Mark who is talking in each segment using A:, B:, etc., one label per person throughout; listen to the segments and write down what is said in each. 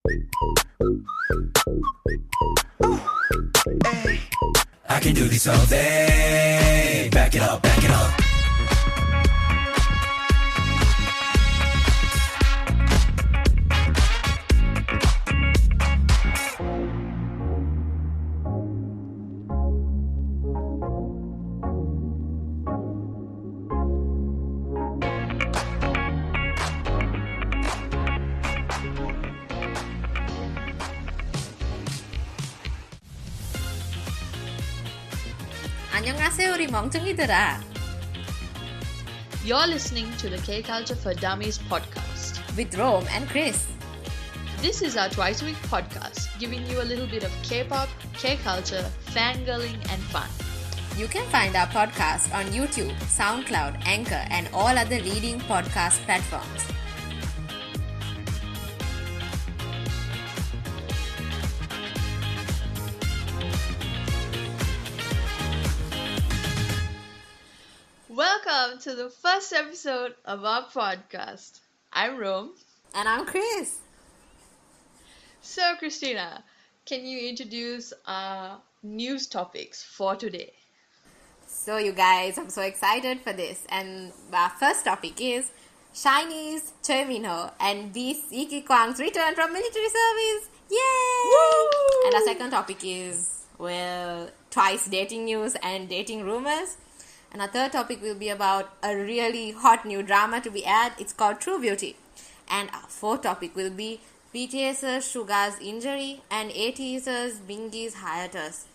A: I can do this all day. Back it up, back it up.
B: 안녕하세요 우리 멍청이들아.
C: You're listening to the K-Culture for Dummies podcast
B: with Rome and Chris.
C: This is our twice-a-week podcast, giving you a little bit of K-pop, K-culture, fangirling and fun.
B: You can find our podcast on YouTube, SoundCloud, Anchor and all other leading podcast platforms.
C: Welcome to the first episode of our podcast. I'm Rome.
B: And I'm Chris.
C: So, Christina, can you introduce our news topics for today?
B: So, you guys, I'm so excited for this. And our first topic is SHINee Minho and LEEGIKWANG's return from military service. Yay! Woo! And our second topic is, well, twice dating news and dating rumors. And our third topic will be about a really hot new drama to be aired. It's called True Beauty. And our fourth topic will be BTS Suga's injury and ATEEZ Mingi's hiatus.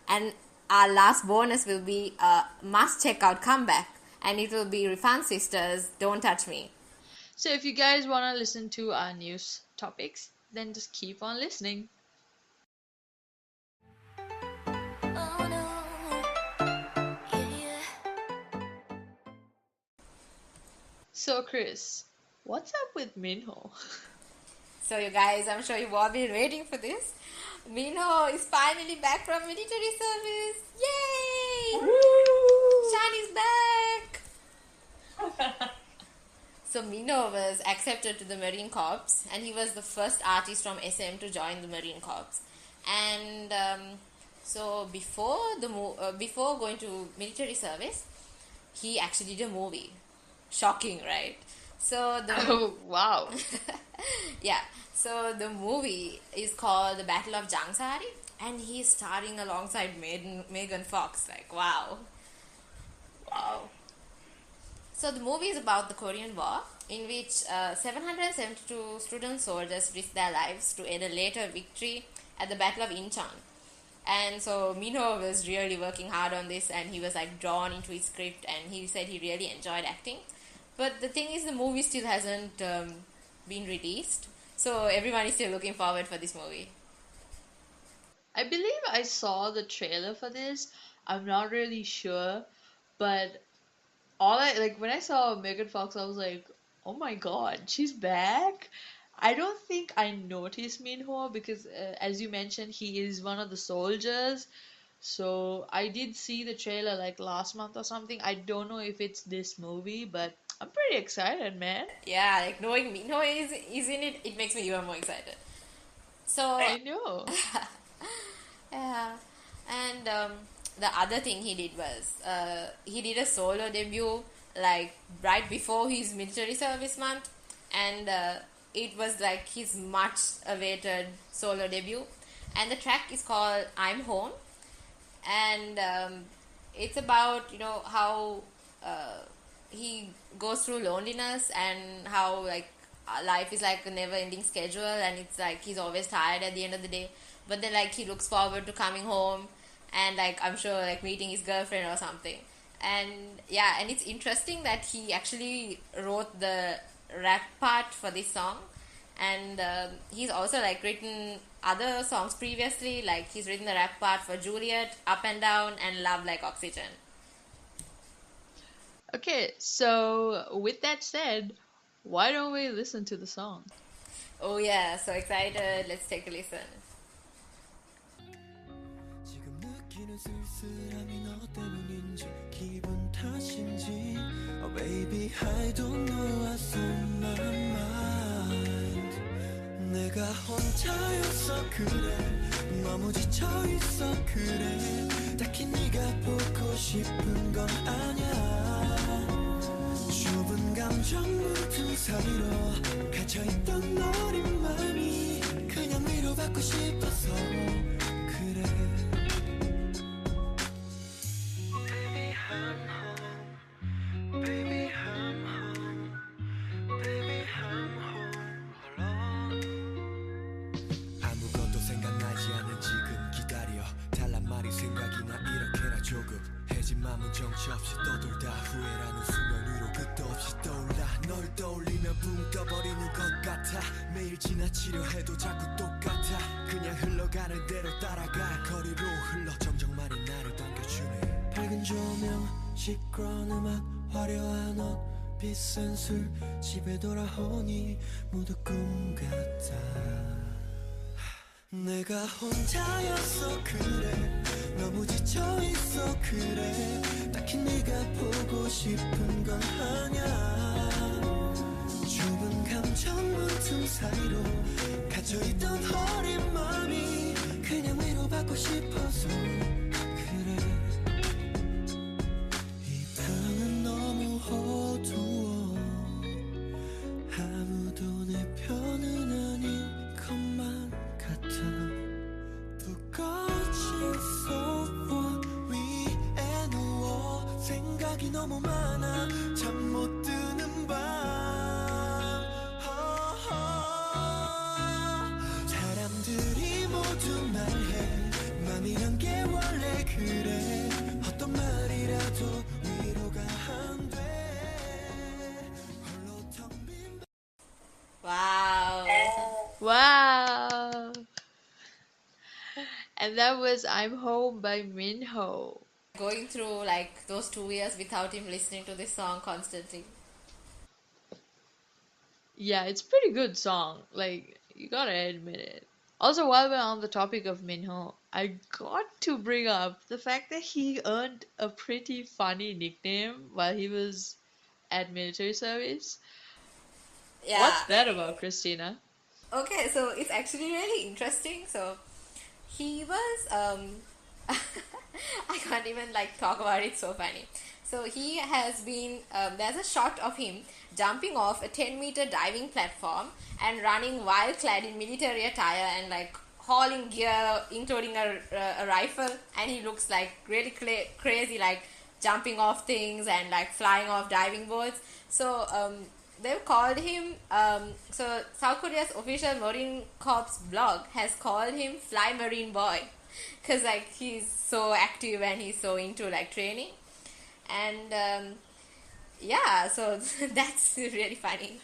B: And our last bonus will be a must-check-out comeback. And it will be REFUND Sisters, Don't Touch Me.
C: So if you guys want to listen to our news topics, then just keep on listening. So, Chris, what's up with Minho?
B: So, you guys, I'm sure you've all been waiting for this. Minho is finally back from military service. Yay! Woo! SHINee's back! So, Minho was accepted to the Marine Corps, and he was the first artist from SM to join the Marine Corps. And so, before going to military service, he actually did a movie. Shocking, right? So
C: Oh, wow.
B: Yeah. So the movie is called The Battle of Jangsari, and he's starring alongside Megan Fox. Like, wow. So the movie is about the Korean War, in which 772 student soldiers risked their lives to aid a later victory at the Battle of Incheon. And so Minho was really working hard on this, and he was like drawn into his script, and he said he really enjoyed acting. But the thing is, the movie still hasn't been released, so everyone is still looking forward for this movie.
C: I believe I saw the trailer for this. I'm not really sure, but when I saw Megan Fox, I was like, oh my god, she's back. I don't think I noticed Minho because, as you mentioned, he is one of the soldiers. So I did see the trailer like last month or something. I don't know if it's this movie, but I'm pretty excited, man.
B: Yeah, like knowing Minho is in it, it makes me even more excited. So
C: I know.
B: Yeah, and the other thing he did was he did a solo debut like right before his military service month, and it was like his much awaited solo debut, and the track is called I'm Home, and it's about how he goes through loneliness and how like life is like a never ending schedule, and it's like he's always tired at the end of the day, but then like he looks forward to coming home and like I'm sure like meeting his girlfriend or something. And yeah, and it's interesting that he actually wrote the rap part for this song, and he's also like written other songs previously, like he's written the rap part for Juliet, Up and Down, and Love Like Oxygen.
C: Okay, so with that said, why don't we listen to the song?
B: Oh yeah, so excited. Let's take a listen.
D: 쓸쓸함이 너 때문인지 기분 탓인지 Oh baby I don't know what's on my mind 내가 혼자여서 그래 너무 지쳐있어 그래 딱히 네가 보고 싶은 건 아냐 좁은 감정 문틈 사이로 갇혀있던 어린 마음이 그냥 위로받고 싶어서 그래 Baby I'm home Baby I'm home Baby I'm home alone 아무것도 생각나지 않는 지금 기다려 달란 말이 생각이 나 이렇게나 조급해진 맘은 정처 없이 떠돌다 후회라는 수면 위로 끝도 없이 떠올라 널 떠올리며 붕 떠버리는 것 같아 매일 지나치려 해도 자꾸 똑같아 그냥 흘러가는 대로 따라가 거리로 흘러 정적만이 나를 반겨주네 밝은 조명 시끄러운 음악 화려한 옷 비싼 술 집에 돌아오니 모두 꿈 같아 내가 혼자여서 그래 너무 지쳐있어 그래 딱히 네가 보고 싶은 건 아냐 좁은 감정 문틈 사이로 갇혀있던 어린 마음이 그냥 위로받고 싶어서 그래 이 방은 너무 어두워 아무도 내 편은 아닌 것만 같아 두꺼워진 소파 위에 누워 생각이 너무 많아 잠 못 드는 밤 사람들이 모두 말해 맘이란 게 원래 그래 어떤 말이라도 위로가 안 돼 홀로 텅 빈
B: Wow.
C: Wow. And that was I'm Home by Minho.
B: Going through like those 2 years without him listening to this song constantly.
C: Yeah, it's a pretty good song. Like, you gotta admit it. Also, while we're on the topic of Minho, I got to bring up the fact that he earned a pretty funny nickname while he was at military service.
B: Yeah.
C: What's that about, Christina?
B: Okay, so it's actually really interesting. So he was I can't even like talk about it, so funny. So he has been there's a shot of him jumping off a 10-meter diving platform and running while clad in military attire and like hauling gear including a rifle, and he looks like really crazy, like jumping off things and like flying off diving boards. So they've called him so South Korea's official Marine Corps blog has called him Fly Marine Boy, because like he's so active and he's so into like training. And yeah, so that's really funny.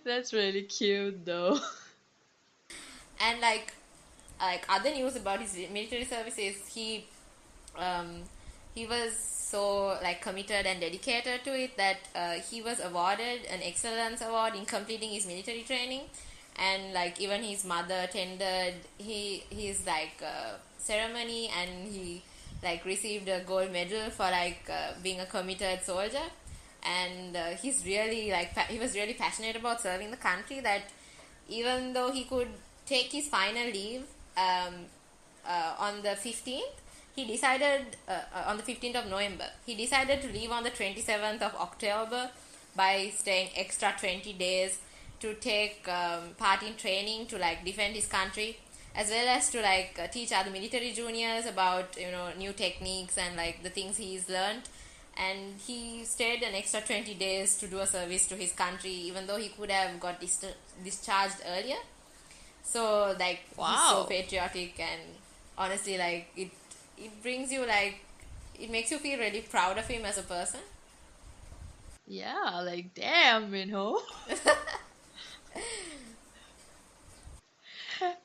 C: That's really cute, though.
B: And like other news about his military service is he was so like committed and dedicated to it that he was awarded an excellence award in completing his military training, and like even his mother attended his like ceremony, and he like received a gold medal for like being a committed soldier. And he's really like he was really passionate about serving the country, that even though he could take his final leave on the 15th, he decided on the 15th of November, he decided to leave on the 27th of October by staying extra 20 days to take part in training to like defend his country, as well as to like teach other military juniors about, you know, new techniques and like the things he's learned. And he stayed an extra 20 days to do a service to his country, even though he could have got discharged earlier. So like he's so patriotic, and honestly like it brings you like, it makes you feel really proud of him as a person.
C: Yeah, like damn, Minho.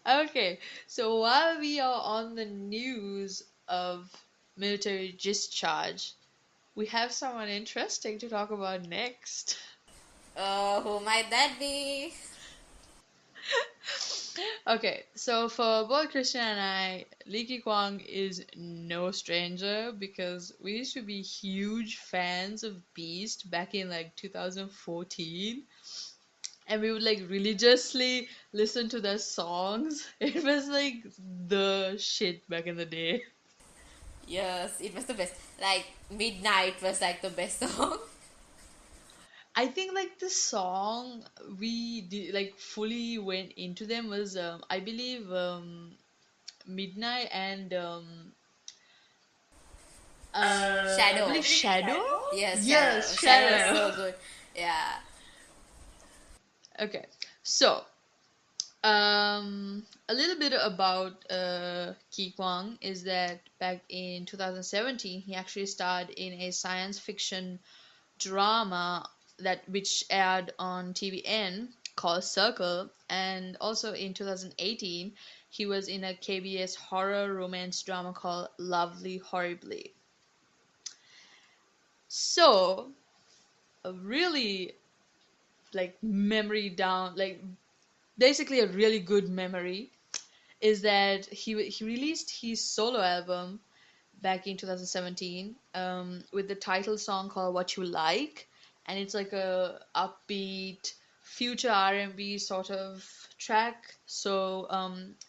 C: Okay, so while we are on the news of military discharge, we have someone interesting to talk about next.
B: Who might that be?
C: Okay, so for both Christian and I, LEEGIKWANG is no stranger because we used to be huge fans of Beast back in like 2014. and we would like religiously listen to their songs. It was like the shit back in the day.
B: Yes, it was the best. Like Midnight was like the best song.
C: I think like the song we did, like fully went into them was I believe Midnight and I
B: Shadow.
C: believe Shadow.
B: Yes,
C: Yes,
B: Shadow was
C: Shadow.
B: so good. Yeah.
C: Okay, so a little bit about Gikwang is that back in 2017 he actually starred in a science fiction drama that which aired on TVN called Circle, and also in 2018 he was in a KBS horror romance drama called Lovely Horribly. So a really like memory down like basically a really good memory is that he released his solo album back in 2017 with the title song called What You Like, and it's like a upbeat future R&B sort of track. So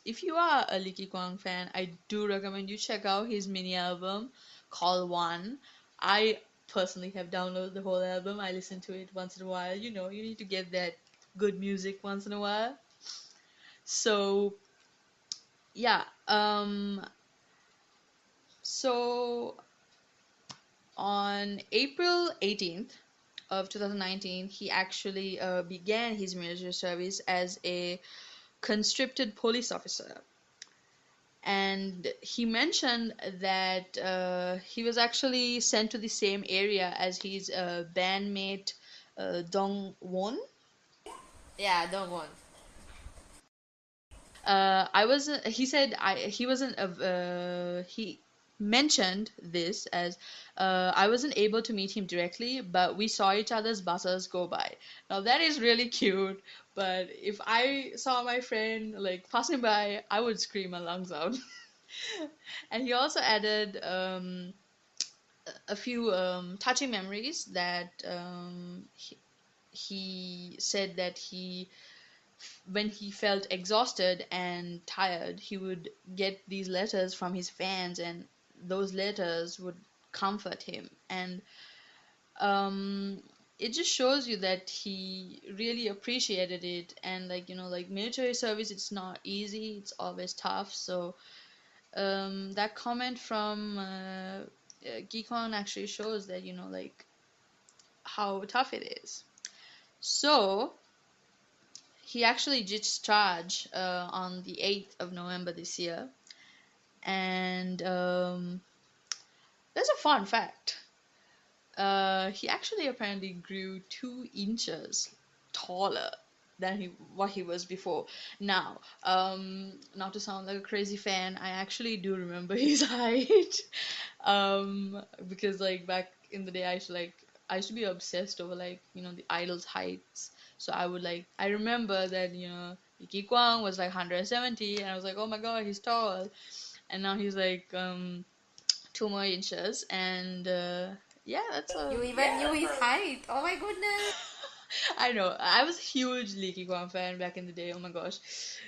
C: if you are a LEEGIKWANG fan, I do recommend you check out his mini album called One. I personally have downloaded the whole album. I listen to it once in a while. You know, you need to get that good music once in a while. So yeah, so on April 18th of 2019, he actually began his military service as a conscripted police officer. And he mentioned that he was actually sent to the same area as his bandmate Dong Won.
B: Yeah, don't want.
C: I wasn't. He said he wasn't. He mentioned this as I wasn't able to meet him directly, but we saw each other's buses go by. Now that is really cute. But if I saw my friend like passing by, I would scream my lungs out. And he also added a few touching memories that he said that when he felt exhausted and tired, he would get these letters from his fans, and those letters would comfort him. And um, it just shows you that he really appreciated it. And like like military service, it's not easy. It's always tough. So that comment from Gikwang actually shows that like how tough it is. So he actually discharged on the 8th of November this year. And there's a fun fact. He actually apparently grew 2 inches taller than what he was before. Now, not to sound like a crazy fan, I actually do remember his height. Because like back in the day, I used to be obsessed over like the idols' heights. So I remember that Gikwang was like 170, and I was like, oh my god, he's tall. And now he's like 2 more inches, and yeah, that's a
B: You even knew his height. Oh my goodness.
C: I know. I was a huge LEEGIKWANG fan back in the day. Oh my gosh,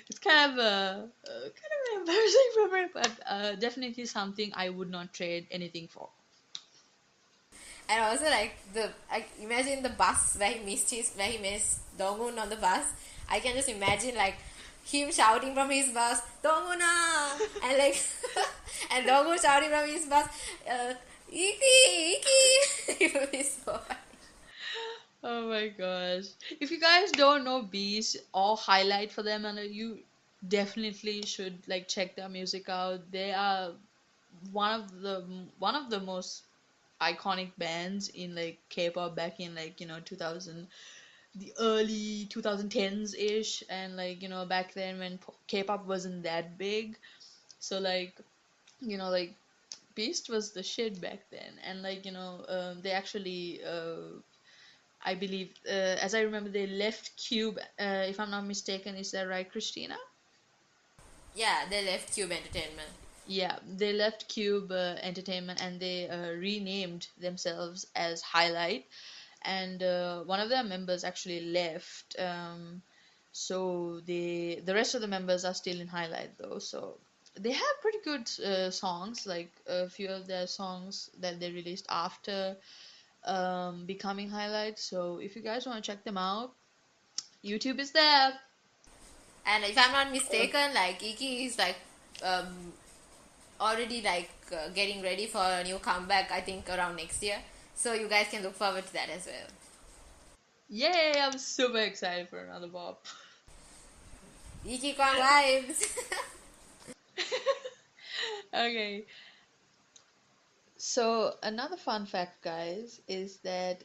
C: it's kind of an embarrassing memory, but definitely something I would not trade anything for.
B: And also like imagine the bus where he missed Donghoon on the bus. I can just imagine like him shouting from his bus, Donghoona, and like and Donghoon shouting from his bus, Iki, Iki. It would be so funny.
C: Oh my gosh. If you guys don't know Beast or Highlight for them, and you definitely should like check their music out. They are one of the most iconic bands in like K-pop back in like 2000, the early 2010s ish, and like back then when K-pop wasn't that big. So like like Beast was the shit back then, and like they actually I believe, as I remember, they left Cube, if I'm not mistaken. Is that right, Christina?
B: Yeah, they left Cube Entertainment.
C: Yeah, they left Cube Entertainment, and they renamed themselves as Highlight. and one of their members actually left. So the rest of the members are still in Highlight though. So they have pretty good songs, like a few of their songs that they released after becoming Highlight. So if you guys want to check them out, YouTube is there.
B: And if I'm not mistaken, like Iki is like already like getting ready for a new comeback, I think around next year. So you guys can look forward to that as well.
C: Yay! I'm super excited for another bop.
B: LEEGIKWANG vibes.
C: Okay. So another fun fact, guys, is that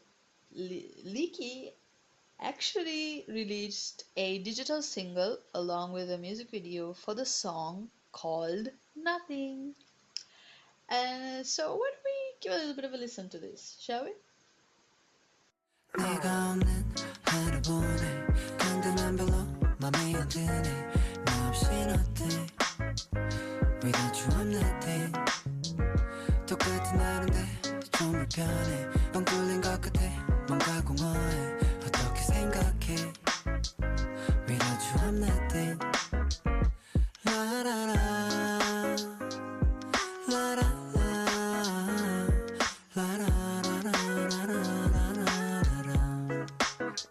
C: Leaky actually released a digital single along with a music video for the song called Nothing. So why don't we give a little bit of a listen to this, shall we?
D: 네가 없는 하루 보내 근데 난 별로 맘에 안 드네 너 없인 어때 Without you I'm nothing 똑같은 하루인데 좀 불편해 뻥 뚫린 것 같아 뭔가 공허해 어떻게 생각해 Without you I'm nothing 라라라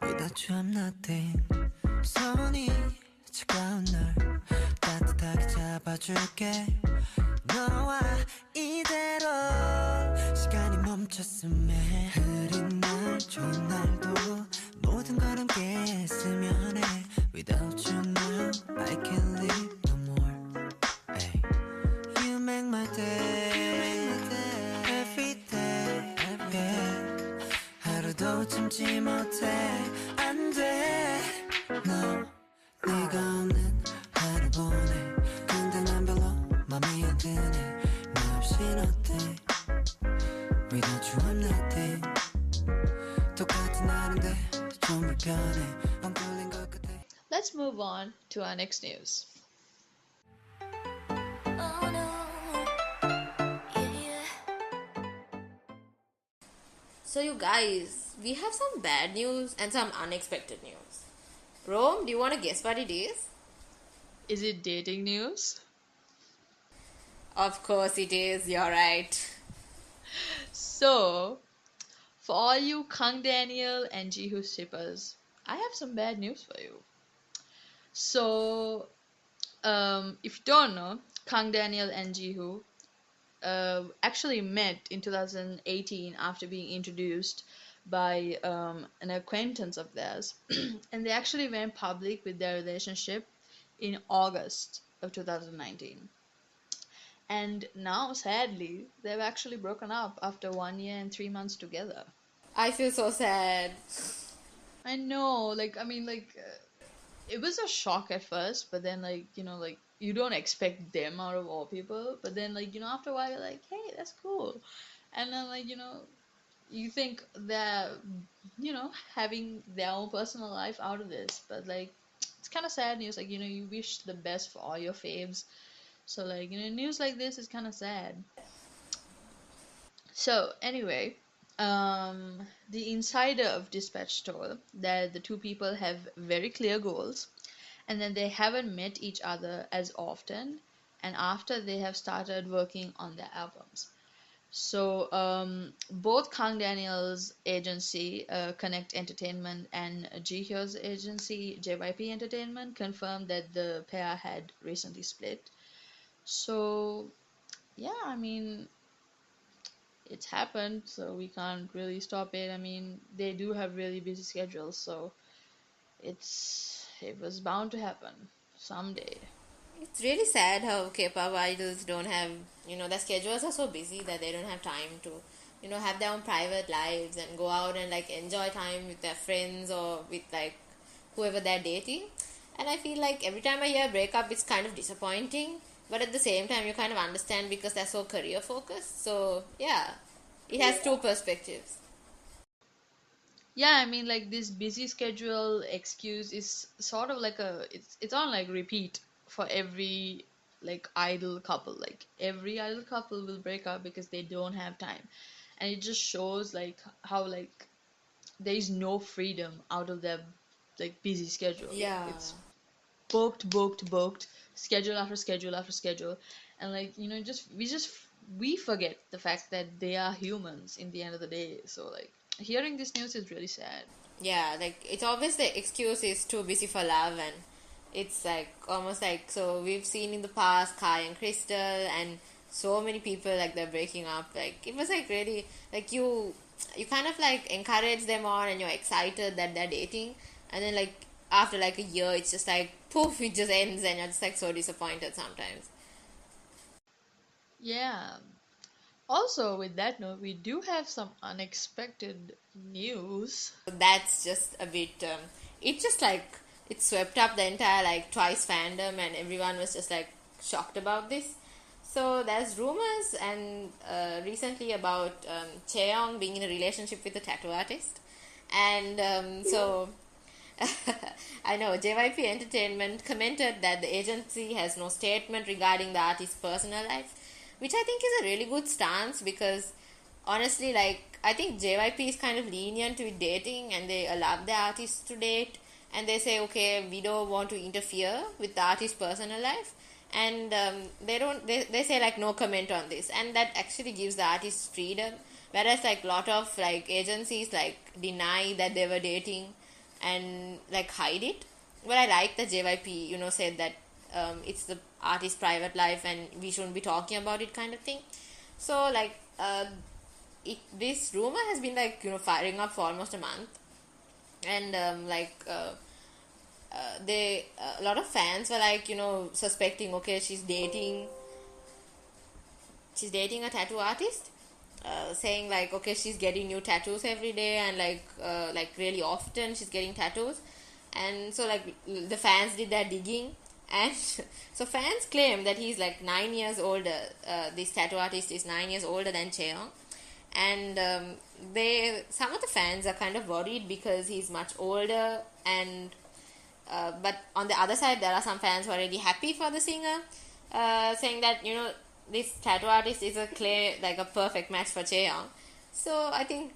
D: Without you I'm nothing 손이 차가운 널 따뜻하게 잡아줄게 너와 이대로 시간이 멈췄음에 흐린 날 좋은 날도 모든 걸 함께 했으면 해 Without you now I can't live no more hey. You make my day every day yeah. 하루도 참지 못해 안돼 No 네가 없는 하루 보내 근데 난 별로 맘이 안 드네 너 없인 어때 Without you I'm nothing 똑같은 하루인데 좀 불편해 뻥 뚫린 것 같아
C: Let's move on to our next news.
B: So you guys, we have some bad news and some unexpected news. Rome, do you want to guess what it is?
C: Is it dating news?
B: Of course it is, you're right.
C: So, for all you Kang Daniel and Jihoo shippers, I have some bad news for you. So, if you don't know, Kang Daniel and Jihoo actually met in 2018 after being introduced by an acquaintance of theirs, and they actually went public with their relationship in August of 2019. And now, sadly, they've actually broken up after 1 year and 3 months together.
B: I feel so sad.
C: I know, it was a shock at first, but then, you don't expect them out of all people, but then, after a while, you're like, hey, that's cool. And then, you think they're, having their own personal life out of this, but, it's kind of sad news. You wish the best for all your faves. So, news like this is kind of sad. So, anyway, the insider of Dispatch told that the two people have very clear goals and then they haven't met each other as often and after they have started working on their albums. So both Kang Daniel's agency, Connect Entertainment, and Jihyo's agency, JYP Entertainment, confirmed that the pair had recently split. So, yeah, it's happened, so we can't really stop it. They do have really busy schedules, so it was bound to happen someday.
B: It's really sad how K-pop idols don't have, their schedules are so busy that they don't have time to, have their own private lives and go out and enjoy time with their friends or with whoever they're dating. And I feel like every time I hear a breakup, it's kind of disappointing. But at the same time, you kind of understand because they're so career focused. So, yeah, it has two perspectives.
C: Yeah, this busy schedule excuse is sort of it's on repeat for every idol couple. Every idol couple will break up because they don't have time. And it just shows how there is no freedom out of their like busy schedule.
B: Yeah.
C: It's booked, schedule after schedule after schedule, and like we forget the fact that they are humans in the end of the day. So like hearing this news is really sad.
B: Yeah, like it's always the excuse is too busy for love, and it's like almost like, so we've seen in the past Kai and Crystal and so many people like they're breaking up. Like it was like really like you kind of like encourage them on and you're excited that they're dating, and then like after like a year it's just like poof, it just ends and you're just like so disappointed sometimes.
C: Yeah. Also, with that note, we do have some unexpected news.
B: That's just a bit it just like it swept up the entire like Twice fandom and everyone was just like shocked about this. So there's rumors and recently about Chaeyoung being in a relationship with a tattoo artist, and so I know JYP Entertainment commented that the agency has no statement regarding the artist's personal life, which I think is a really good stance, because honestly, like, I think JYP is kind of lenient with dating and they allow the artists to date, and they say, okay, we don't want to interfere with the artist's personal life, and they say like no comment on this, and that actually gives the artist freedom, whereas like a lot of like agencies like deny that they were dating and like hide it. But I like that JYP said that it's the artist's private life and we shouldn't be talking about it, kind of thing. So like this rumor has been like firing up for almost a month, and a lot of fans were like suspecting, okay, she's dating a tattoo artist, saying like, okay, she's getting new tattoos every day, and like really often she's getting tattoos. And so like the fans did their digging, and so fans claim that he's like 9 years older. This tattoo artist is 9 years older than Chaeyoung, and some of the fans are kind of worried because he's much older, and but on the other side there are some fans who are really happy for the singer, saying that this tattoo artist is a perfect match for Chaeyoung. So I think,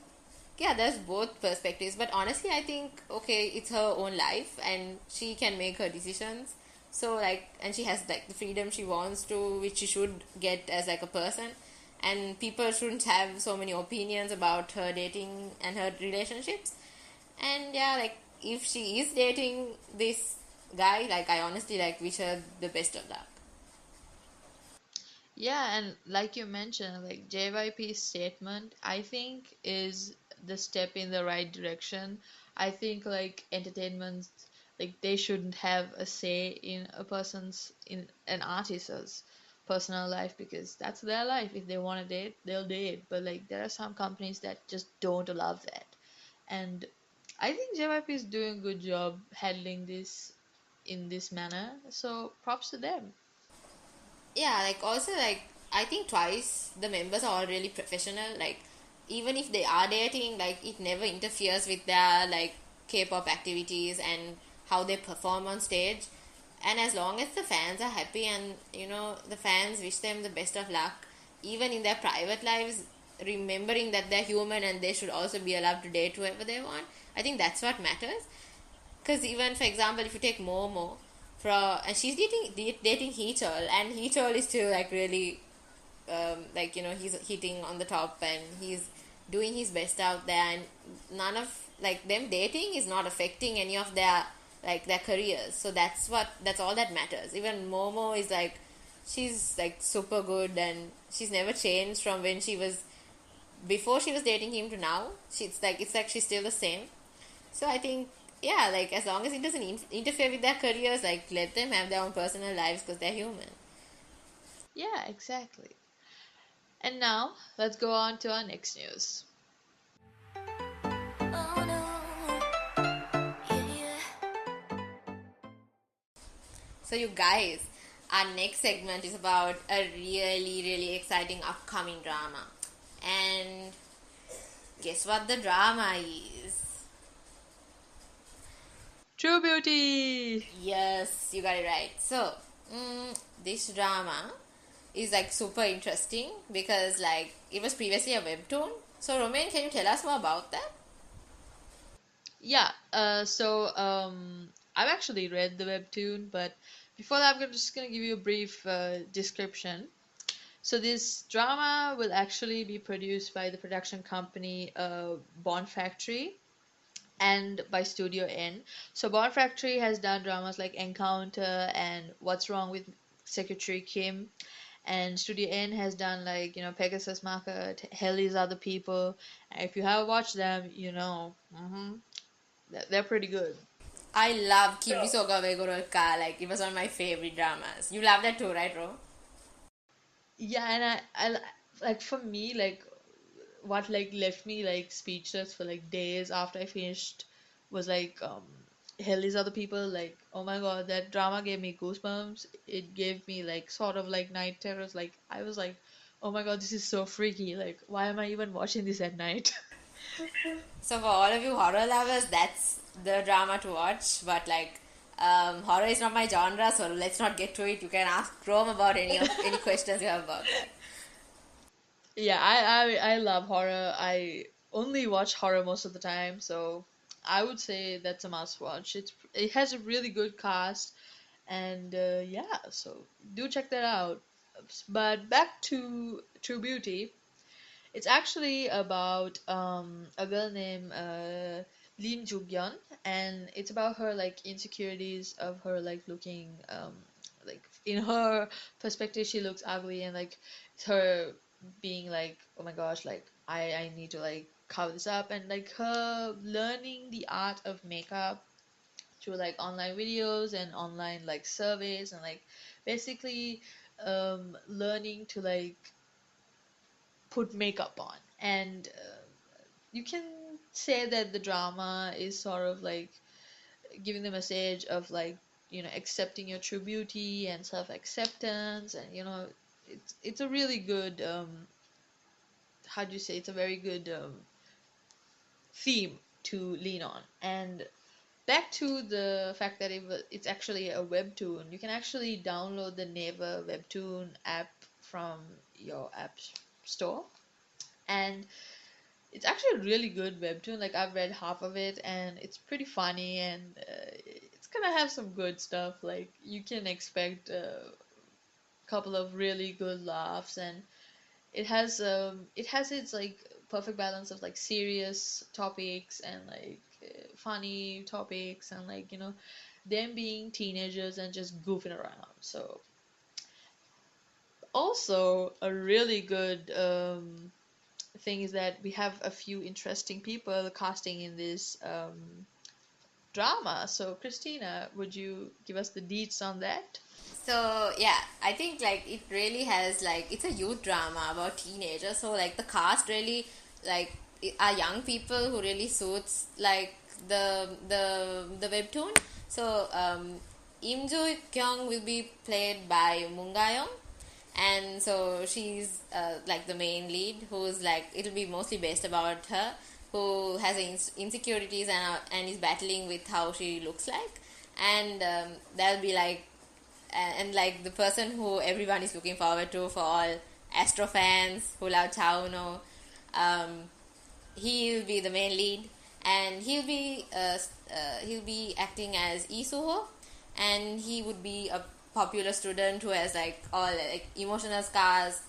B: yeah, there's both perspectives, but honestly I think, okay, it's her own life and she can make her decisions. So like, and she has like the freedom she wants to, which she should get as like a person, and people shouldn't have so many opinions about her dating and her relationships. And yeah, like if she is dating this guy, like I honestly like wish her the best of luck.
C: Yeah, and like you mentioned, like JYP's statement, I think is the step in the right direction. I think like entertainment, like they shouldn't have a say in in an artist's personal life, because that's their life. If they want to date, they'll date. But like there are some companies that just don't allow that. And I think JYP is doing a good job handling this in this manner. So props to them.
B: Yeah, like also like I think Twice the members are all really professional. Like even if they are dating, like it never interferes with their like K-pop activities and how they perform on stage. And as long as the fans are happy and the fans wish them the best of luck, even in their private lives, remembering that they're human and they should also be allowed to date whoever they want, I think that's what matters. Because even for example, if you take Momo, and she's dating Heechul, and Heechul is still like really he's hitting on the top and he's doing his best out there, and none of like them dating is not affecting any of their careers. So that's all that matters. Even Momo is like, she's like super good and she's never changed from when she was before she was dating him to now. It's like she's still the same. So I think, yeah, like as long as it doesn't interfere with their careers, like let them have their own personal lives because they're human.
C: Yeah, exactly. And now let's go on to our next news.
D: Oh no, yeah.
B: So you guys, our next segment is about a really, really exciting upcoming drama. And guess what the drama is?
C: True Beauty!
B: Yes, you got it right. So, this drama is like super interesting because like it was previously a webtoon. So Romain, can you tell us more about that?
C: Yeah, I've actually read the webtoon, but before that, just gonna give you a brief description. So this drama will actually be produced by the production company Bond Factory and by Studio N. So Bond Factory has done dramas like Encounter and What's Wrong with Secretary Kim, and Studio N has done like Pegasus Market, Hell is Other People. If you have watched them, they're pretty good.
B: I love Kibisoga Vegorolka. Like, it was one of my favorite dramas. You love that too, right, Ro?
C: Yeah, and like for me, like what like left me like speechless for like days after I finished was like Hell is Other People. Like, oh my God, that drama gave me goosebumps. It gave me like sort of like night terrors. Like I was like, oh my God, this is so freaky. Like, why am I even watching this at night?
B: So, for all of you horror lovers, that's the drama to watch. But, like, horror is not my genre, so let's not get to it. You can ask Rome about any questions you have about that.
C: Yeah, I love horror. I only watch horror most of the time, so I would say that's a must watch. It has a really good cast, and yeah, so do check that out. But back to True Beauty. It's actually about a girl named Lim Jugyeon, and it's about her like insecurities of her like looking like in her perspective she looks ugly, and like her being like, oh my gosh, like I need to like cover this up, and like her learning the art of makeup through like online videos and online like surveys, and like basically learning to like put makeup on. And you can say that the drama is sort of like giving the message of like accepting your true beauty and self-acceptance, and it's a really good how do you say, it's a very good theme to lean on. And back to the fact that it's actually a webtoon. You can actually download the Naver webtoon app from your app store, and it's actually a really good webtoon. Like I've read half of it, and it's pretty funny, and it's gonna have some good stuff. Like you can expect a couple of really good laughs, and it has its like perfect balance of like serious topics and like funny topics, and like them being teenagers and just goofing around. So also a really good thing is that we have a few interesting people casting in this drama. So, Christina, would you give us the deets on that?
B: So yeah, I think like it really has like it's a youth drama about teenagers. So like the cast really like are young people who really suits like the webtoon. So Im Jo Kyung will be played by Moon Ga-young, and so she's like the main lead, who's like it'll be mostly based about her, who has insecurities and is battling with how she looks like, and there'll be like and like the person who everyone is looking forward to for all Astro fans who love Chauno. Um, he'll be the main lead, and he'll be acting as Lee Soo-ho, and he would be a popular student who has like all like emotional scars,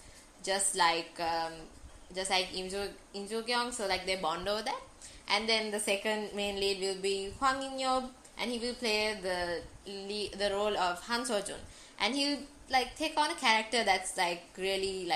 B: just like Im Jo Kyung. So like they bond over that. And then the second main lead will be Hwang In Yob, and he will play the role of Han So Jun, and he'll like take on a character that's like really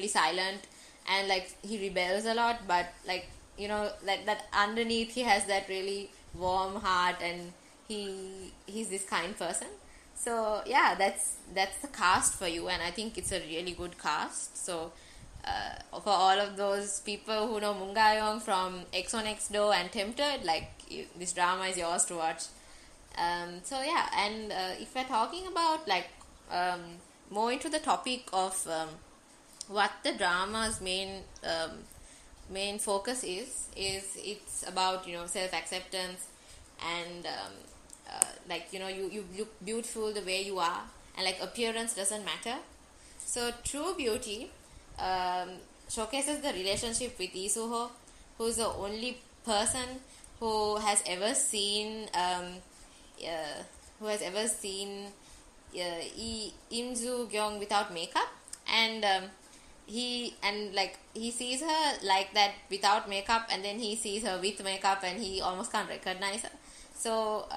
B: silent, and like he rebels a lot, but like that underneath he has that really warm heart, and he's this kind person. So yeah, that's the cast for you, and I think it's a really good cast. So for all of those people who know Moon Ga-young from X on X Do and Tempted, like this drama is yours to watch. So yeah, and if we're talking about like more into the topic of what the drama's main focus is it's about self acceptance, and like you look beautiful the way you are, and like appearance doesn't matter. So True Beauty showcases the relationship with Lee Soo-ho, who's the only person who has ever seen Im Joo Kyung without makeup, and he sees her like that without makeup, and then he sees her with makeup, and he almost can't recognize her. So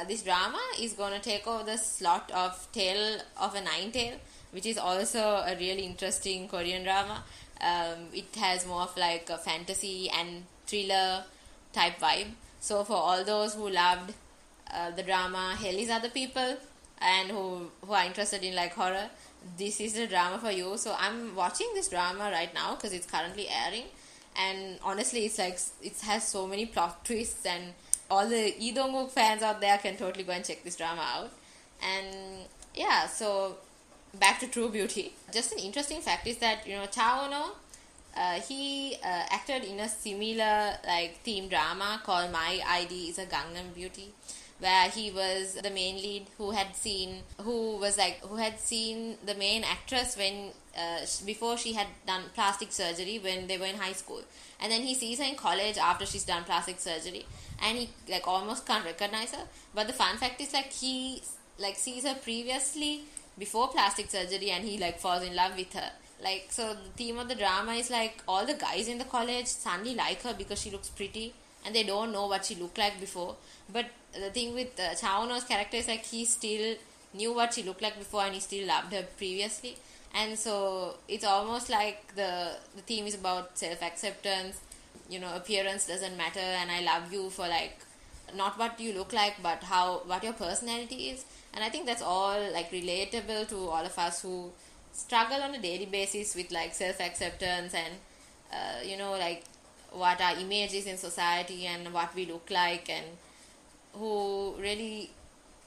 B: this drama is gonna take over the slot of Tale of a Nine Tail, which is also a really interesting Korean drama. It has more of like a fantasy and thriller type vibe. So for all those who loved the drama Hell is Other People, and who are interested in like horror, this is the drama for you. So I'm watching this drama right now because it's currently airing, and honestly it's like it has so many plot twists, and all the Lee Dong-wook fans out there can totally go and check this drama out. And yeah, so back to True Beauty. Just an interesting fact is that, you know, Cha Ono, he acted in a similar like theme drama called My ID is a Gangnam Beauty, where he was the main lead who had seen the main actress when before she had done plastic surgery when they were in high school, and then he sees her in college after she's done plastic surgery, and he like almost can't recognize her. But the fun fact is like he like sees her previously before plastic surgery, and he like falls in love with her. Like, so the theme of the drama is like all the guys in the college suddenly like her because she looks pretty, and they don't know what she looked like before. But the thing with Cha Ono's character is like he still knew what she looked like before, and he still loved her previously. And so it's almost like the theme is about self-acceptance, you know, appearance doesn't matter, and I love you for like not what you look like, but what your personality is. And I think that's all like relatable to all of us who struggle on a daily basis with like self-acceptance and you know, like what our image is in society and what we look like, and who really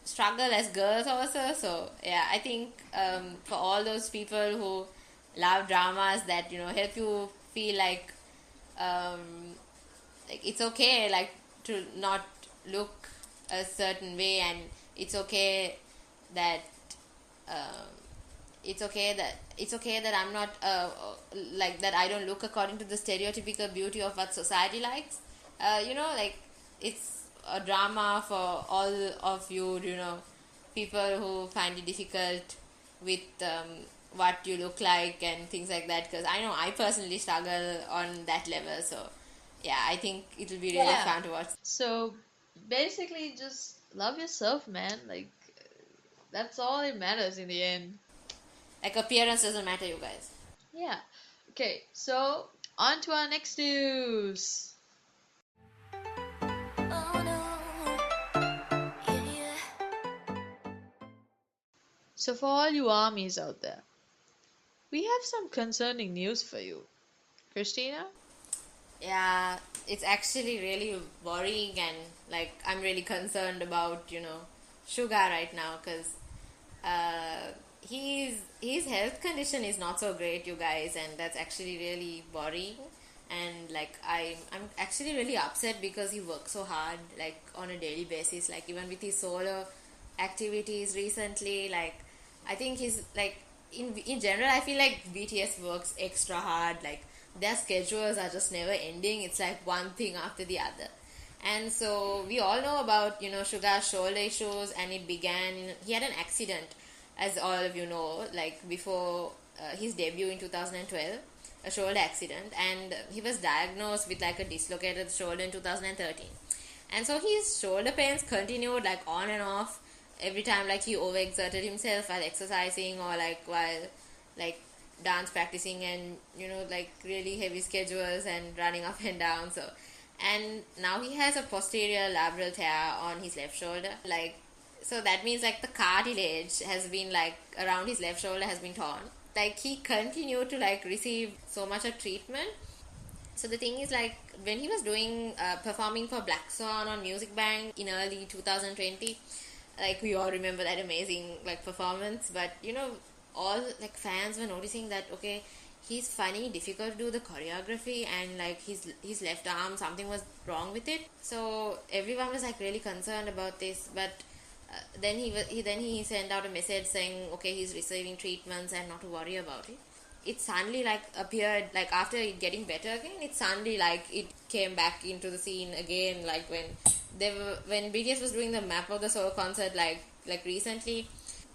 B: struggle as girls also. So yeah, I think for all those people who love dramas that, you know, help you feel like it's okay like to not look a certain way, and it's okay that it's okay that I'm not like that I don't look according to the stereotypical beauty of what society likes. You know, like it's a drama for all of you, you know, people who find it difficult with what you look like and things like that, because I know I personally struggle on that level. So yeah, I think it'll be really fun to watch.
C: So basically, just love yourself, man. Like, that's all that matters in the end.
B: Like, appearance doesn't matter, you guys.
C: Yeah. Okay, so on to our next news.
D: Oh no, yeah.
C: So for all you armies out there, we have some concerning news for you. Christina?
B: Yeah, it's actually really worrying, and like I'm really concerned about, you know, Suga right now, because his health condition is not so great, you guys, and that's actually really worrying. And like I'm actually really upset because he works so hard, like on a daily basis, like even with his solo activities recently. Like I think he's like in general, I feel like BTS works extra hard. Like their schedules are just never ending. It's like one thing after the other. And so we all know about, you know, Suga's shoulder issues, and it began he had an accident, as all of you know, like before his debut in 2012, a shoulder accident, and he was diagnosed with like a dislocated shoulder in 2013. And so his shoulder pains continued like on and off every time like he overexerted himself while exercising, or like while like dance practicing, and you know, like really heavy schedules and running up and down. So, and now he has a posterior labral tear on his left shoulder. Like, so that means like the cartilage has been like around his left shoulder has been torn. Like he continued to like receive so much of treatment. So the thing is, like when he was doing performing for Black Swan on Music Bank in early 2020, like we all remember that amazing like performance. But you know, all like fans were noticing that, okay, he's finding it difficult to do the choreography, and like his left arm, something was wrong with it. So everyone was like really concerned about this. But then he sent out a message saying, okay, he's receiving treatments and not to worry about it. it suddenly like appeared, like after it getting better again, it suddenly like it came back into the scene again, like when BTS was doing the Map of the Soul concert like recently.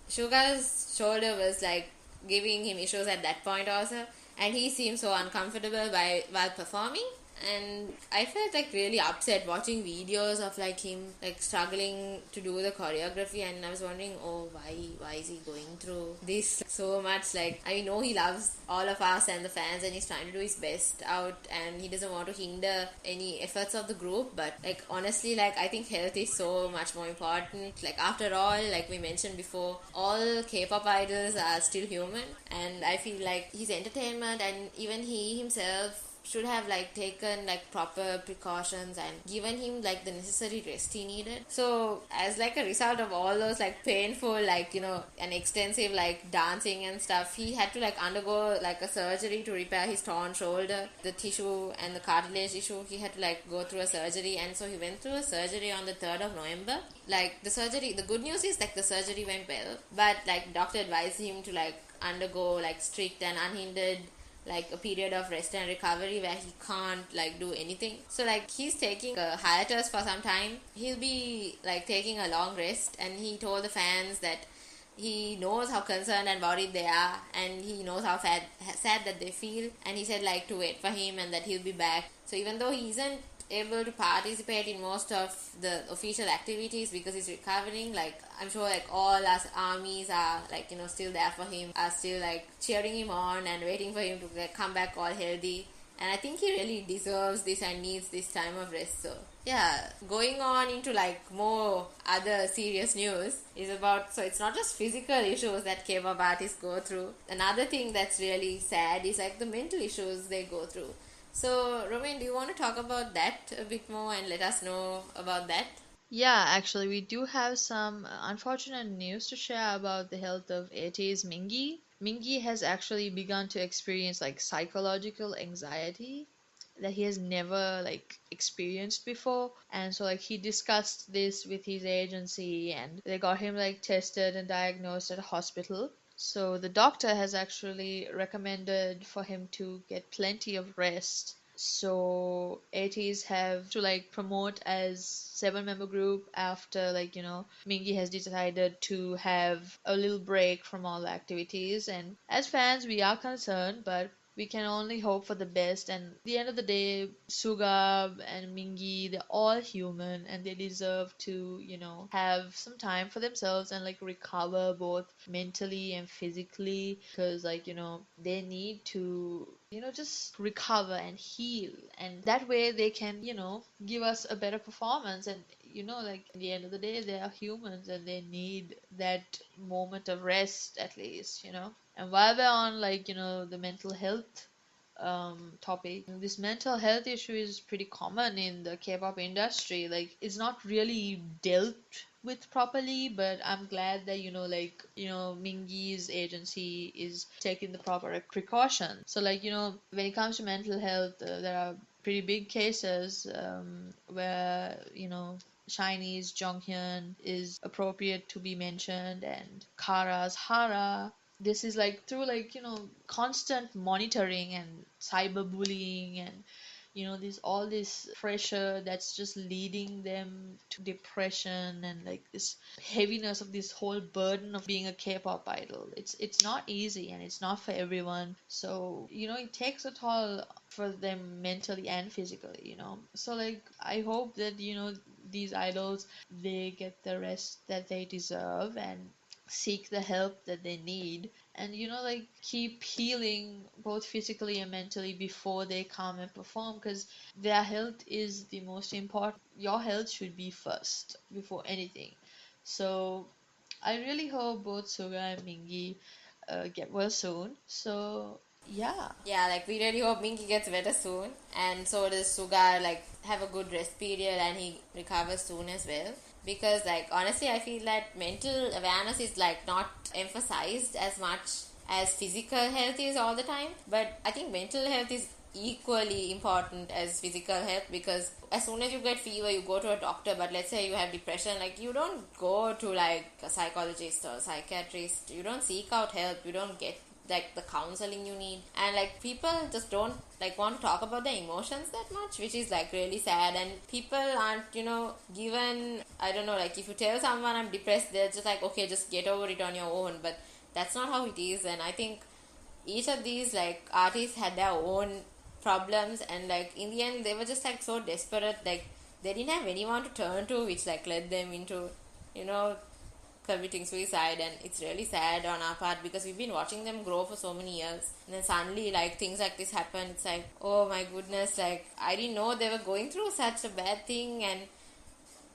B: Suga's shoulder was like giving him issues at that point also, and he seemed so uncomfortable while performing. And I felt like really upset watching videos of like him like struggling to do the choreography, and I was wondering, oh, why is he going through this so much? Like, I know he loves all of us and the fans, and he's trying to do his best out, and he doesn't want to hinder any efforts of the group, but like honestly, like I think health is so much more important. Like, after all, like we mentioned before, all K-pop idols are still human, and I feel like his entertainment and even he himself should have like taken like proper precautions and given him like the necessary rest he needed. So as like a result of all those like painful, like, you know, an extensive like dancing and stuff, he had to like undergo like a surgery to repair his torn shoulder, the tissue and the cartilage issue. He had to like go through a surgery, and so he went through a surgery on the 3rd of November. Like the surgery, the good news is like the surgery went well, but like doctor advised him to like undergo like strict and unhindered like a period of rest and recovery where he can't like do anything. So like he's taking a hiatus for some time. He'll be like taking a long rest, and he told the fans that he knows how concerned and worried they are, and he knows how sad that they feel, and he said like to wait for him and that he'll be back. So even though he isn't able to participate in most of the official activities because he's recovering, like I'm sure like all us armies are like, you know, still there for him, are still like cheering him on and waiting for him to like come back all healthy. And I think he really deserves this and needs this time of rest. So yeah, going on into like more other serious news is about, so it's not just physical issues that K-pop artists go through. Another thing that's really sad is like the mental issues they go through. So, Romain, do you want to talk about that a bit more and let us know about that?
C: Yeah, actually, we do have some unfortunate news to share about the health of Ateez Mingi. Mingi has actually begun to experience like psychological anxiety that he has never like experienced before, and so like he discussed this with his agency, and they got him like tested and diagnosed at a hospital. So the doctor has actually recommended for him to get plenty of rest. So ATs have to like promote as 7-member group after like, you know, Mingi has decided to have a little break from all the activities. And as fans, we are concerned, but we can only hope for the best. And at the end of the day, Suga and Mingi, they're all human, and they deserve to, you know, have some time for themselves and like recover both mentally and physically, because like, you know, they need to, you know, just recover and heal, and that way they can, you know, give us a better performance. And you know, like at the end of the day, they are humans and they need that moment of rest at least, you know. And while we're on like, you know, the mental health topic, this mental health issue is pretty common in the K-pop industry. Like, it's not really dealt with properly, but I'm glad that, you know, like, you know, Mingi's agency is taking the proper precaution. So like, you know, when it comes to mental health, there are pretty big cases where, you know, SHINee's Jonghyun is appropriate to be mentioned, and Kara's Hara. This is like through like, you know, constant monitoring and cyberbullying, and you know, this all this pressure that's just leading them to depression and like this heaviness of this whole burden of being a K-pop idol. It's not easy, and it's not for everyone. So you know, it takes a toll for them mentally and physically, you know. So like, I hope that, you know, these idols, they get the rest that they deserve and seek the help that they need, and you know, like keep healing both physically and mentally before they come and perform, because their health is the most important. Your health should be first before anything. So I really hope both Suga and Mingi get well soon. So yeah.
B: Yeah, like we really hope Mingi gets better soon, and so does Suga, like have a good rest period and he recovers soon as well. Because like honestly, I feel that mental awareness is like not emphasized as much as physical health is all the time, but I think mental health is equally important as physical health, because as soon as you get fever you go to a doctor, but let's say you have depression, like you don't go to like a psychologist or a psychiatrist, you don't seek out help, you don't get like the counseling you need, and like people just don't like want to talk about their emotions that much, which is like really sad. And people aren't, given, I don't know, like if you tell someone I'm depressed, they're just like, okay, just get over it on your own. But that's not how it is. And I think each of these like artists had their own problems, and like in the end they were just like so desperate, like they didn't have anyone to turn to, which like led them into committing suicide. And it's really sad on our part because we've been watching them grow for so many years, and then suddenly like things like this happen. It's like, oh my goodness, like I didn't know they were going through such a bad thing, and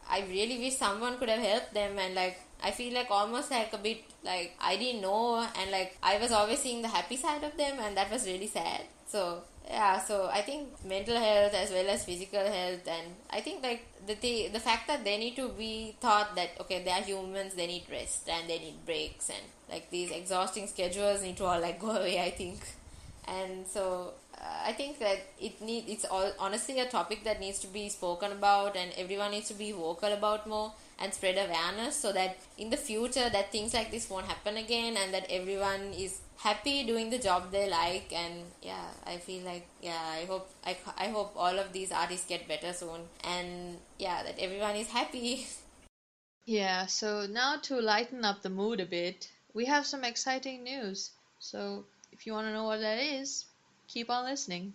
B: I really wish someone could have helped them. And like I feel like almost like a bit like I didn't know, and like I was always seeing the happy side of them, and that was really sad. So yeah, so I think mental health as well as physical health, and I think like the fact that they need to be taught that okay, they are humans, they need rest and they need breaks, and like these exhausting schedules need to all like go away, I think. And so I think that it's all honestly a topic that needs to be spoken about, and everyone needs to be vocal about more and spread awareness, so that in the future that things like this won't happen again, and that everyone is happy doing the job they like. And yeah, I feel like I hope all of these artists get better soon, and yeah, that everyone is happy.
C: Yeah, so now to lighten up the mood a bit, we have some exciting news. So if you want to know what that is, keep on listening.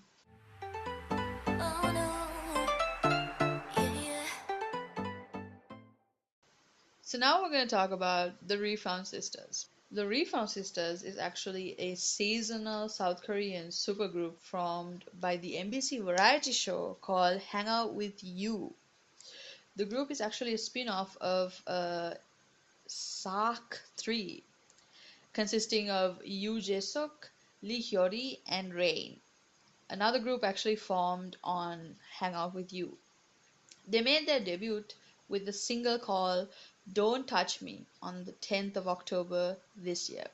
C: So now we're going to talk about the REFUND sisters. The REFUND sisters is actually a seasonal South Korean supergroup formed by the MBC variety show called Hang Out With You. The group is actually a spin-off of SAK 3, consisting of Yoo Jae-suk, Lee Hyori, and Rain. Another group actually formed on Hang Out With You. They made their debut with a single called Don't Touch Me on the 10th of October this year.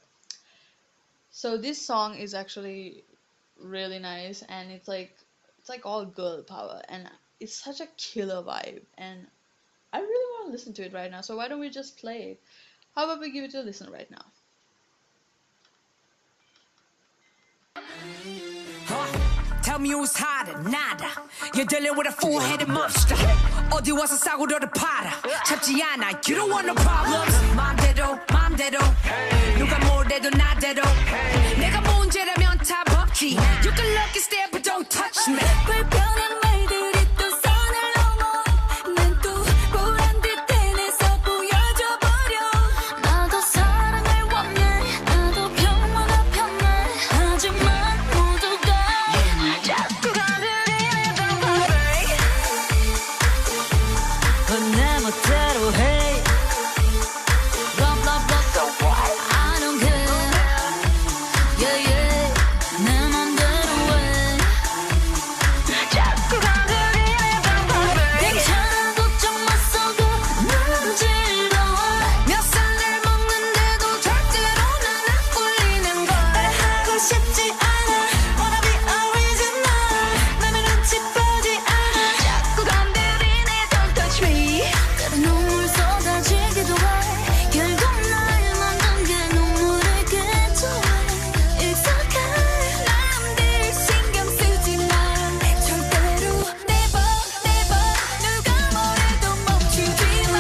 C: So this song is actually really nice, and it's like all girl power, and it's such a killer vibe, and I really want to listen to it right now. So why don't we just play it? How about we give it a listen right now?
A: Tell me who's hotter, nada. You're dealing with a fool-headed monster. 어디 와서 싸구려를 팔아. 찾지 않아, you don't want no problems. 마음대로 누가 뭐래도 나대로 내가 문제라면 다 법지. You can look and stare but don't touch me. 불편한 말들이 또 선을 넘어. 난 또 보란 듯 해내서 보여줘 버려. 나도 사랑을 원해. 나도 평화가 편해. 하지만 모두가 자꾸 가들이는 바람에 내 멋대로 해. I don't care. Yeah. 내 맘대로 해. 자꾸 가들이는 바람에 괜찮아 걱정 마 썩어. 난 즐거워. 몇 살을 먹는데도 절대로 난 안 꿀리는 걸. 하고 싶지 않아. Wanna be original. 나는 눈치 보지 않아. 자꾸 건드리네 don't touch me. 때론 눈물 쏟아지기도 해. 결국 날 만든 게 눈물을 개조해. It's okay. 남들 신경 쓰지 마. 절대로 never 누가 뭐래도 멈추지 마.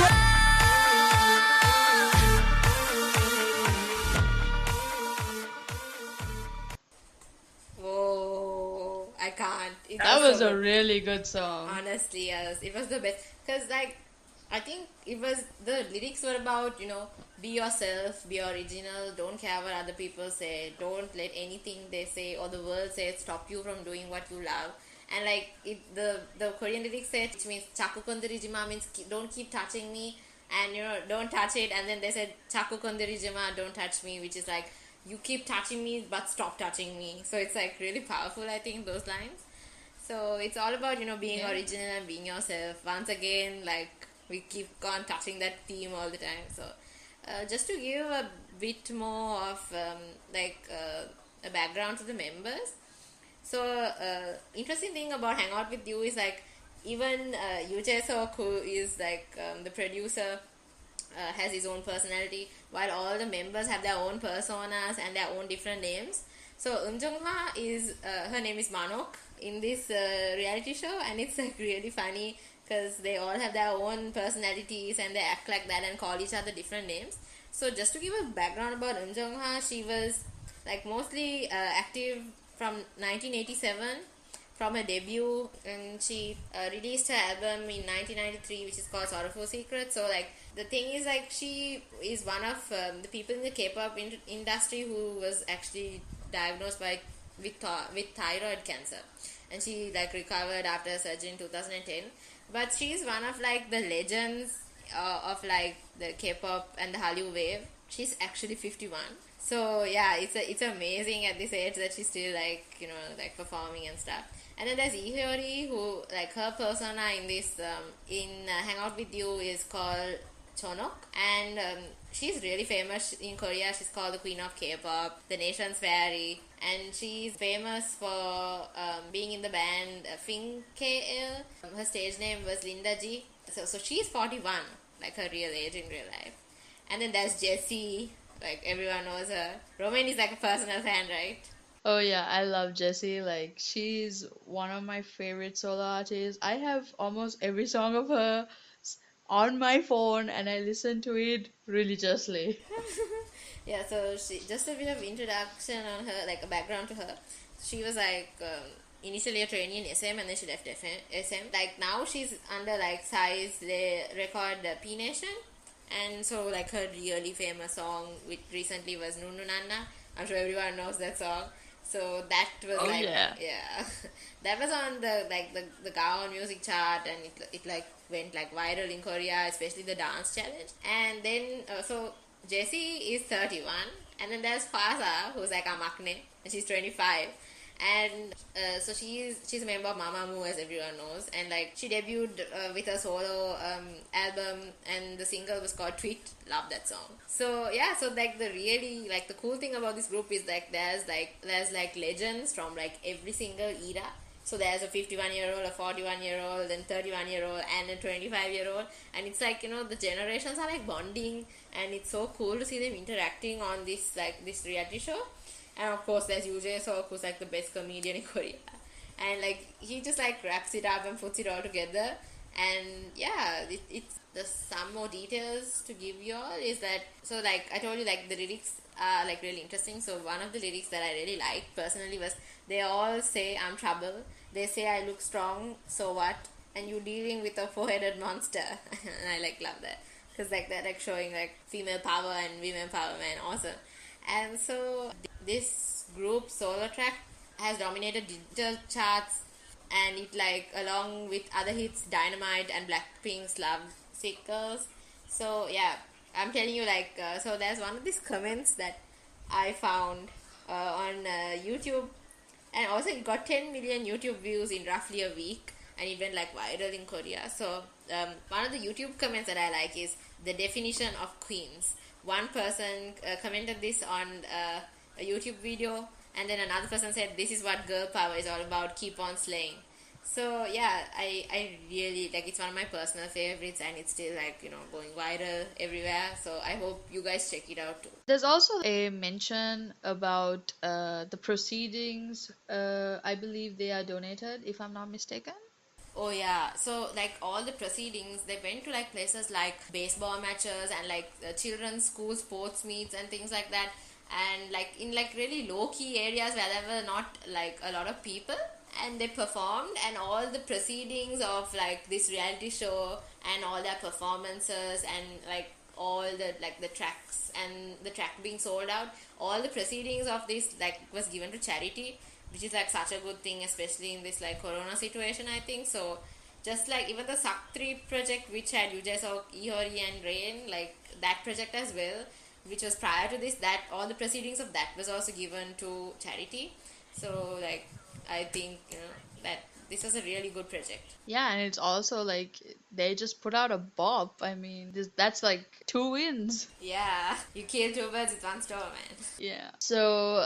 B: Whoa, I can't.
C: That was a really good song.
B: Honestly, yes, it was the best. Because, like, I think the lyrics were about, be yourself, be original, don't care what other people say, don't let anything they say or the world says stop you from doing what you love. And, like, the Korean lyrics said, which means, chaku konderijima means don't keep touching me, and, don't touch it. And then they said, chaku konderijima, don't touch me, which is like, you keep touching me, but stop touching me. So it's, like, really powerful, I think, those lines. So it's all about, being original and being yourself. Once again, like, we keep on touching that theme all the time. So just to give a bit more of, a background to the members. So, interesting thing about Hang Out With You is, like, even Yoo Jae-suk, who is, like, the producer, has his own personality, while all the members have their own personas and their own different names. So Eunjung-ha is her name is Manok in this reality show, and it's like really funny because they all have their own personalities and they act like that and call each other different names. So just to give a background about Eunjung-ha, she was like mostly active from 1987 from her debut, and she released her album in 1993, which is called Sorrowful Secret. So like the thing is, like, she is one of the people in the K-pop industry who was actually diagnosed with thyroid cancer, and she like recovered after surgery in 2010. But she's one of like the legends of like the K-pop and the Hallyu wave. She's actually 51. So yeah, it's amazing at this age that she's still like, you know, like performing and stuff. And then there's Ihyori, who like her persona in this Hang Out With You is called Chonok, and she's really famous in Korea. She's called the Queen of K-pop, the nation's fairy, and she's famous for being in the band Fink KL. Her stage name was Linda G. So she's 41, like her real age in real life. And then there's Jessie, like everyone knows her. Romain is like a personal fan, right?
C: Oh yeah, I love Jessie. Like, she's one of my favorite solo artists. I have almost every song of her on my phone and I listen to it religiously.
B: Yeah, so she, just a bit of introduction on her, like a background to her. She was like initially a trainee in SM, and then she left SM. Like now she's under like Psy's record P Nation, and so like her really famous song which recently was Nunu Nanna. I'm sure everyone knows that song. So that was yeah, that was on the Gaon music chart, and it like went like viral in Korea, especially the dance challenge. And then so Jessie is 31, and then there's Fasa, who's like a maknae, and she's 25. And so she's a member of Mamamoo, as everyone knows, and like she debuted with a solo album, and the single was called Tweet. Love that song. So yeah, so like the really like the cool thing about this group is like there's legends from like every single era. So there's a 51-year-old, a 41-year-old, and 31-year-old, and a 25-year-old, and it's like, you know, the generations are like bonding, and it's so cool to see them interacting on this reality show. And of course there's Yoo Jae-seok, who's like the best comedian in Korea, and like he just like wraps it up and puts it all together. And yeah, it's just some more details to give you all is that, so like I told you, like the lyrics are like really interesting. So one of the lyrics that I really liked personally was, they all say I'm trouble, they say I look strong, so what, and you dealing with a four-headed monster. And I like love that, because like they're like showing like female power and women power, man, awesome. And so this group solo track has dominated digital charts, and it like along with other hits Dynamite and Blackpink's Love Sick Girls. So yeah, I'm telling you, like so there's one of these comments that I found on YouTube, and also it got 10 million YouTube views in roughly a week, and it went like viral in Korea. So one of the YouTube comments that I like is the definition of queens. One person commented this on a YouTube video, and then another person said, this is what girl power is all about, keep on slaying. So yeah, I really like, it's one of my personal favorites, and it's still like, you know, going viral everywhere. So I hope you guys check it out too.
C: There's also a mention about the proceedings. I believe they are donated, if I'm not mistaken.
B: Oh yeah, so like all the proceedings, they went to like places like baseball matches and like children's school sports meets and things like that, and like in like really low-key areas where there were not like a lot of people, and they performed, and all the proceedings of like this reality show and all their performances and like all the like the tracks and the track being sold out, all the proceedings of this like was given to charity, which is like such a good thing, especially in this like corona situation, I think. So just like even the Sak 3 project, which had Yoo Jae-seok, Ihori and Rain, like that project as well, which was prior to this, that all the proceedings of that was also given to charity. So like I think, you know, that this was a really good project.
C: Yeah, and it's also like they just put out a bop. I mean, that's like 2 wins.
B: Yeah, you kill 2 birds with 1 stone, man.
C: Yeah. So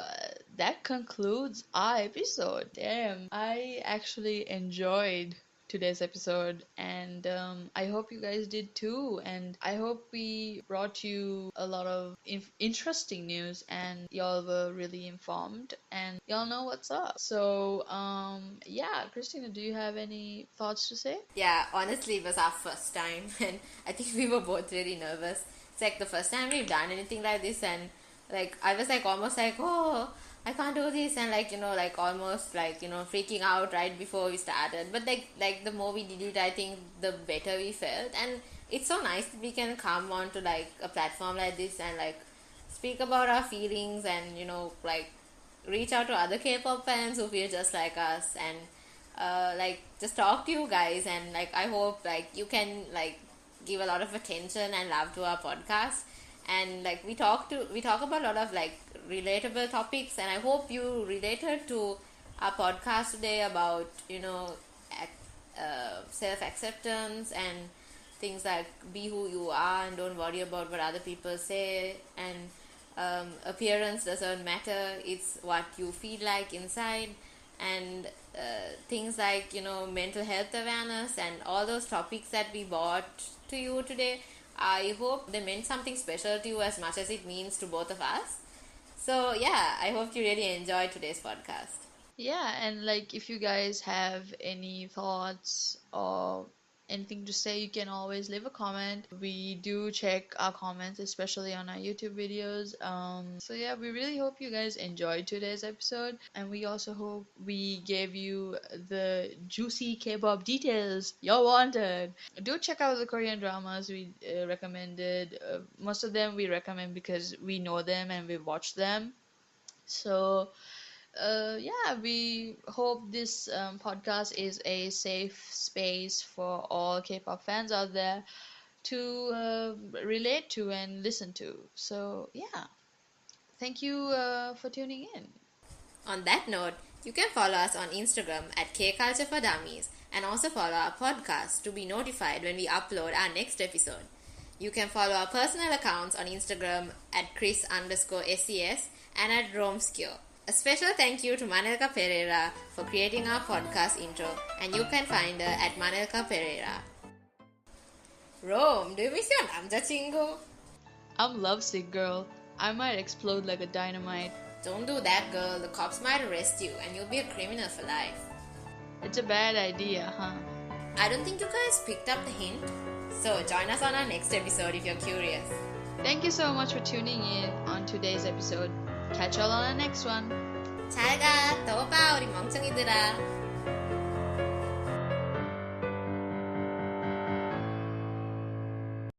C: that concludes our episode. Damn, I actually enjoyed today's episode, and I hope you guys did too. And I hope we brought you a lot of interesting news, and y'all were really informed, and y'all know what's up. So, yeah, Christina, do you have any thoughts to say?
B: Yeah, honestly, it was our first time, and I think we were both really nervous. It's like the first time we've done anything like this, and like I was like almost like, oh, I can't do this, and like like almost like freaking out right before we started. But like the more we did it, I think the better we felt, and it's so nice that we can come on to like a platform like this and like speak about our feelings, and like reach out to other K-pop fans who feel just like us, and like just talk to you guys. And like I hope like you can like give a lot of attention and love to our podcast, and like we talk about a lot of like relatable topics, and I hope you related to our podcast today about self-acceptance and things like be who you are and don't worry about what other people say, and appearance doesn't matter, it's what you feel like inside, and things like mental health awareness and all those topics that we brought to you today. I hope they meant something special to you as much as it means to both of us. So yeah, I hope you really enjoyed today's podcast.
C: Yeah, and like if you guys have any thoughts or anything to say, you can always leave a comment. We do check our comments, especially on our YouTube videos. So yeah, we really hope you guys enjoyed today's episode, and we also hope we gave you the juicy K-pop details you wanted. Do check out the Korean dramas we recommended. Most of them we recommend because we know them and we watch them. So yeah, we hope this podcast is a safe space for all K-pop fans out there to relate to and listen to. So yeah, thank you for tuning in.
B: On that note, you can follow us on Instagram at KCulture for Dummies, and also follow our podcast to be notified when we upload our next episode. You can follow our personal accounts on Instagram at Chris_SES and at Romskio. A special thank you to Manelka Pereira for creating our podcast intro, and you can find her at Manelka Pereira. Rome, do you miss your namja chingu?
C: I'm lovesick, girl. I might explode like a dynamite.
B: Don't do that, girl. The cops might arrest you, and you'll be a criminal for life.
C: It's a bad idea, huh?
B: I don't think you guys picked up the hint. So join us on our next episode if you're curious.
C: Thank you so much for tuning in on today's episode. Catch y'all on the next one.
B: 잘 가. 또 봐, 우리 멍청이들아.